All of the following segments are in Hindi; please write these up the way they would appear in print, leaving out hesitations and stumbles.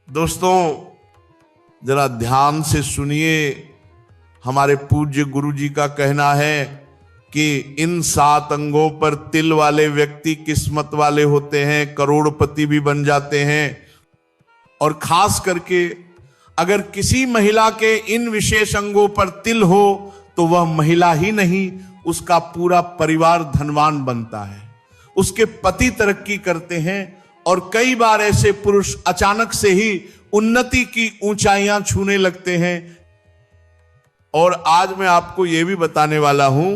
दोस्तों, जरा ध्यान से सुनिए। हमारे पूज्य गुरु जी का कहना है कि इन 7 अंगों पर तिल वाले व्यक्ति किस्मत वाले होते हैं, करोड़पति भी बन जाते हैं। और खास करके अगर किसी महिला के इन विशेष अंगों पर तिल हो तो वह महिला ही नहीं, उसका पूरा परिवार धनवान बनता है, उसके पति तरक्की करते हैं। और कई बार ऐसे पुरुष अचानक से ही उन्नति की ऊंचाइयां छूने लगते हैं। और आज मैं आपको यह भी बताने वाला हूं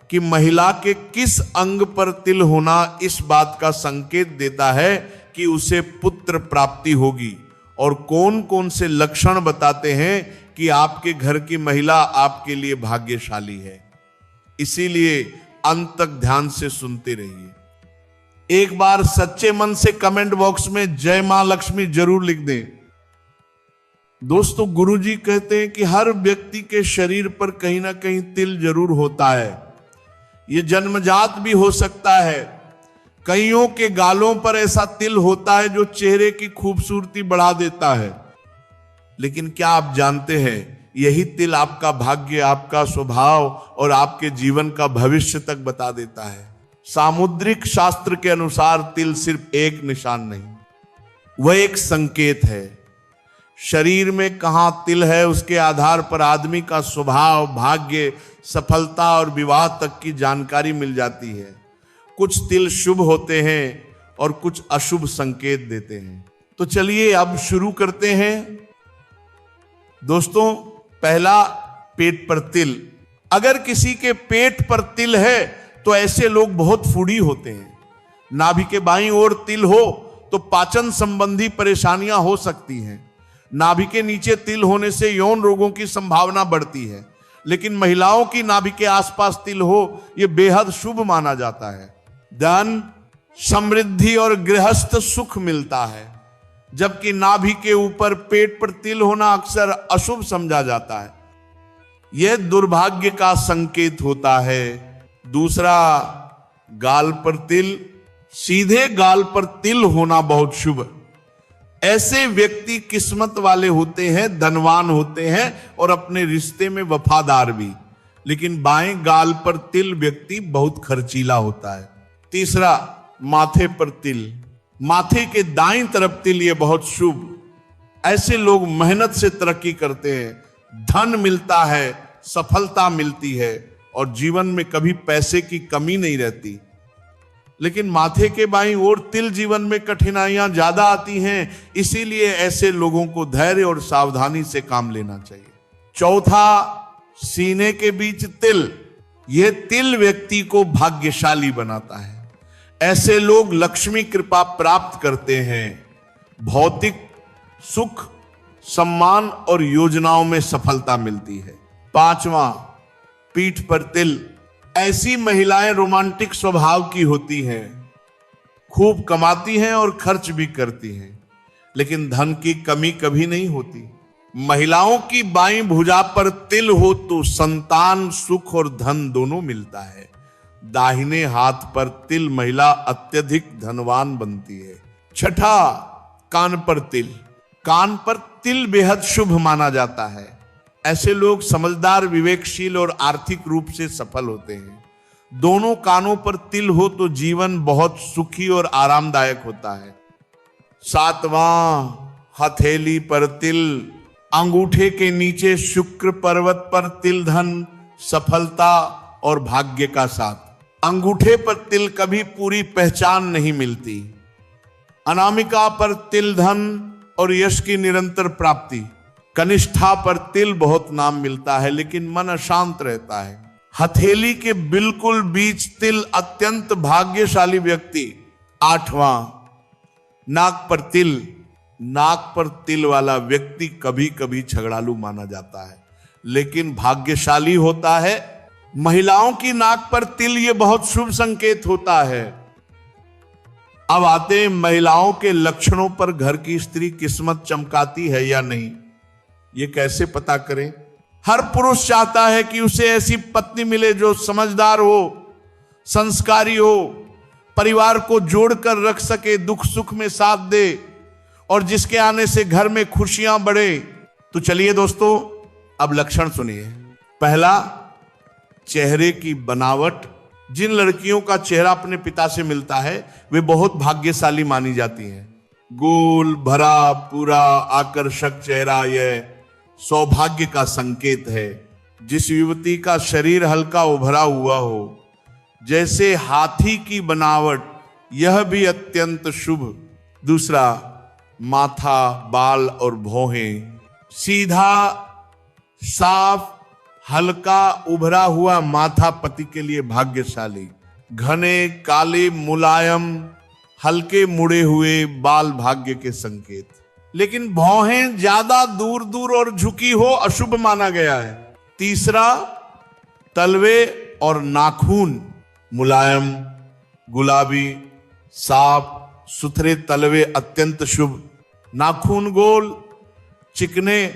कि महिला के किस अंग पर तिल होना इस बात का संकेत देता है कि उसे पुत्र प्राप्ति होगी, और कौन कौन से लक्षण बताते हैं कि आपके घर की महिला आपके लिए भाग्यशाली है। इसीलिए अंत तक ध्यान से सुनते रहिए। एक बार सच्चे मन से कमेंट बॉक्स में जय मां लक्ष्मी जरूर लिख दें। दोस्तों, गुरुजी कहते हैं कि हर व्यक्ति के शरीर पर कहीं ना कहीं तिल जरूर होता है। यह जन्मजात भी हो सकता है। कईयों के गालों पर ऐसा तिल होता है जो चेहरे की खूबसूरती बढ़ा देता है। लेकिन क्या आप जानते हैं, यही तिल आपका भाग्य, आपका स्वभाव और आपके जीवन का भविष्य तक बता देता है। सामुद्रिक शास्त्र के अनुसार तिल सिर्फ एक निशान नहीं, वह एक संकेत है। शरीर में कहां तिल है उसके आधार पर आदमी का स्वभाव, भाग्य, सफलता और विवाह तक की जानकारी मिल जाती है। कुछ तिल शुभ होते हैं और कुछ अशुभ संकेत देते हैं। तो चलिए अब शुरू करते हैं। दोस्तों, पहला, पेट पर तिल। अगर किसी के पेट पर तिल है तो ऐसे लोग बहुत फूडी होते हैं। नाभि के बाईं ओर तिल हो तो पाचन संबंधी परेशानियां हो सकती हैं। नाभि के नीचे तिल होने से यौन रोगों की संभावना बढ़ती है। लेकिन महिलाओं की नाभि के आसपास तिल हो यह बेहद शुभ माना जाता है। धन, समृद्धि और गृहस्थ सुख मिलता है। जबकि नाभि के ऊपर पेट पर तिल होना अक्सर अशुभ समझा जाता है। यह दुर्भाग्य का संकेत होता है। दूसरा, गाल पर तिल। सीधे गाल पर तिल होना बहुत शुभ। ऐसे व्यक्ति किस्मत वाले होते हैं, धनवान होते हैं और अपने रिश्ते में वफादार भी। लेकिन बाएं गाल पर तिल व्यक्ति बहुत खर्चीला होता है। तीसरा, माथे पर तिल। माथे के दाईं तरफ तिल, ये बहुत शुभ। ऐसे लोग मेहनत से तरक्की करते हैं, धन मिलता है, सफलता मिलती है और जीवन में कभी पैसे की कमी नहीं रहती। लेकिन माथे के बाईं ओर तिल जीवन में कठिनाइयां ज्यादा आती हैं। इसीलिए ऐसे लोगों को धैर्य और सावधानी से काम लेना चाहिए। चौथा, सीने के बीच तिल। यह तिल व्यक्ति को भाग्यशाली बनाता है। ऐसे लोग लक्ष्मी कृपा प्राप्त करते हैं। भौतिक सुख, सम्मान और योजनाओं में सफलता मिलती है। पांचवा, पीठ पर तिल। ऐसी महिलाएं रोमांटिक स्वभाव की होती हैं, खूब कमाती हैं और खर्च भी करती हैं, लेकिन धन की कमी कभी नहीं होती। महिलाओं की बाईं भुजा पर तिल हो तो संतान, सुख और धन दोनों मिलता है। दाहिने हाथ पर तिल महिला अत्यधिक धनवान बनती है। छठा, कान पर तिल। कान पर तिल बेहद शुभ माना जाता है। ऐसे लोग समझदार, विवेकशील और आर्थिक रूप से सफल होते हैं। दोनों कानों पर तिल हो तो जीवन बहुत सुखी और आरामदायक होता है। सातवां, हथेली पर तिल। अंगूठे के नीचे शुक्र पर्वत पर तिल धन, सफलता और भाग्य का साथ। अंगूठे पर तिल कभी पूरी पहचान नहीं मिलती। अनामिका पर तिल धन और यश की निरंतर प्राप्ति। कनिष्ठा पर तिल बहुत नाम मिलता है लेकिन मन अशांत रहता है। हथेली के बिल्कुल बीच तिल अत्यंत भाग्यशाली व्यक्ति। आठवां, नाक पर तिल। नाक पर तिल वाला व्यक्ति कभी कभी झगड़ालू माना जाता है लेकिन भाग्यशाली होता है। महिलाओं की नाक पर तिल, ये बहुत शुभ संकेत होता है। अब आते हैं महिलाओं के लक्षणों पर घर की स्त्री किस्मत चमकाती है या नहीं, ये कैसे पता करें। हर पुरुष चाहता है कि उसे ऐसी पत्नी मिले जो समझदार हो, संस्कारी हो, परिवार को जोड़कर रख सके, दुख सुख में साथ दे, और जिसके आने से घर में खुशियां बढ़े। तो चलिए दोस्तों, अब लक्षण सुनिए। पहला, चेहरे की बनावट। जिन लड़कियों का चेहरा अपने पिता से मिलता है वे बहुत भाग्यशाली मानी जाती हैं। गोल भरा पूरा आकर्षक चेहरा यह सौभाग्य का संकेत है। जिस युवती का शरीर हल्का उभरा हुआ हो, जैसे हाथी की बनावट, यह भी अत्यंत शुभ। दूसरा, माथा, बाल और भौहें सीधा, साफ, हल्का उभरा हुआ माथा पति के लिए भाग्यशाली। घने, काले, मुलायम, हल्के मुड़े हुए बाल भाग्य के संकेत। लेकिन भौहें ज्यादा दूर दूर और झुकी हो अशुभ माना गया है। तीसरा, तलवे और नाखून मुलायम, गुलाबी, साफ सुथरे तलवे अत्यंत शुभ। नाखून गोल, चिकने,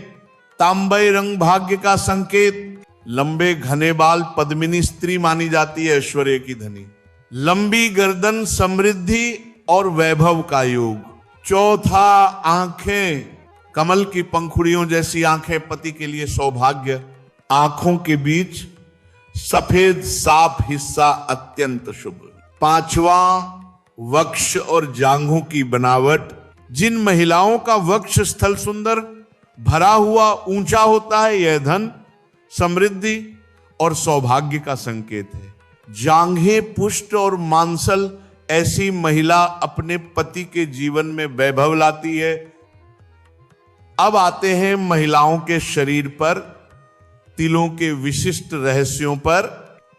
तांबई रंग भाग्य का संकेत। लंबे घने बाल पद्मिनी स्त्री मानी जाती है, ऐश्वर्य की धनी। लंबी गर्दन समृद्धि और वैभव का योग। चौथा, आंखें कमल की पंखुड़ियों जैसी आंखें पति के लिए सौभाग्य। आंखों के बीच सफेद साफ हिस्सा अत्यंत शुभ। पांचवा, वक्ष और जांघों की बनावट। जिन महिलाओं का वक्ष स्थल सुंदर भरा हुआ ऊंचा होता है, यह धन, समृद्धि और सौभाग्य का संकेत है। जांघें पुष्ट और मांसल ऐसी महिला अपने पति के जीवन में वैभव लाती है। अब आते हैं महिलाओं के शरीर पर तिलों के विशिष्ट रहस्यों पर।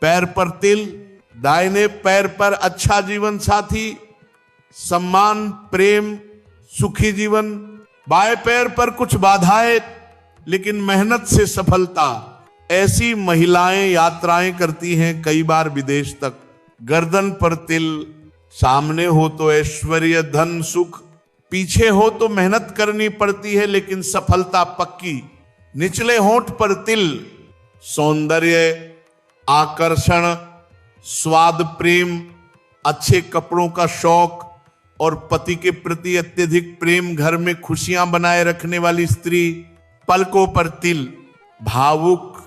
पैर पर तिल, दाहिने पैर पर अच्छा जीवन साथी, सम्मान, प्रेम, सुखी जीवन। बाएं पैर पर कुछ बाधाएं लेकिन मेहनत से सफलता। ऐसी महिलाएं यात्राएं करती हैं कई बार विदेश तक। गर्दन पर तिल, सामने हो तो ऐश्वर्य, धन, सुख, पीछे हो तो मेहनत करनी पड़ती है लेकिन सफलता पक्की। निचले होंठ पर तिल, सौंदर्य, आकर्षण, स्वाद, प्रेम, अच्छे कपड़ों का शौक और पति के प्रति अत्यधिक प्रेम, घर में खुशियां बनाए रखने वाली स्त्री। पलकों पर तिल, भावुक,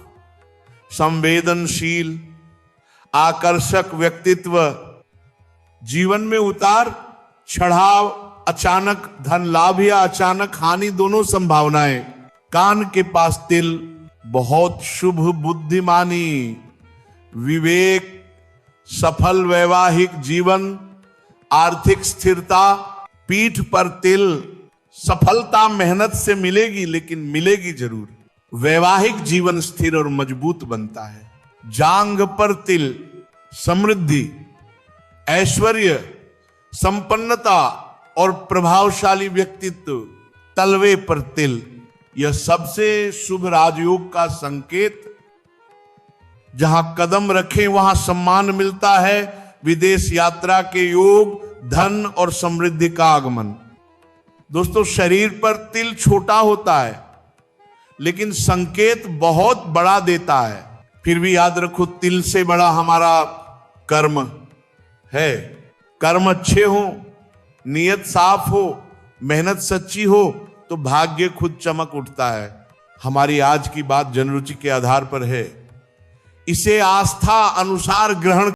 संवेदनशील, आकर्षक व्यक्तित्व। जीवन में उतार चढ़ाव, अचानक धन लाभ या अचानक हानि, दोनों संभावनाएं। कान के पास तिल, बहुत शुभ, बुद्धिमानी, विवेक, सफल वैवाहिक जीवन, आर्थिक स्थिरता। पीठ पर तिल, सफलता मेहनत से मिलेगी लेकिन मिलेगी जरूर। वैवाहिक जीवन स्थिर और मजबूत बनता है। जांघ पर तिल, समृद्धि, ऐश्वर्य, संपन्नता और प्रभावशाली व्यक्तित्व। तलवे पर तिल, यह सबसे शुभ राजयोग का संकेत। जहां कदम रखें वहां सम्मान मिलता है। विदेश यात्रा के योग, धन और समृद्धि का आगमन। दोस्तों, शरीर पर तिल छोटा होता है लेकिन संकेत बहुत बड़ा देता है। फिर भी याद रखो, तिल से बड़ा हमारा कर्म है। कर्म अच्छे हो, नियत साफ हो, मेहनत सच्ची हो तो भाग्य खुद चमक उठता है। हमारी आज की बात जनरुचि के आधार पर है। इसे आस्था अनुसार ग्रहण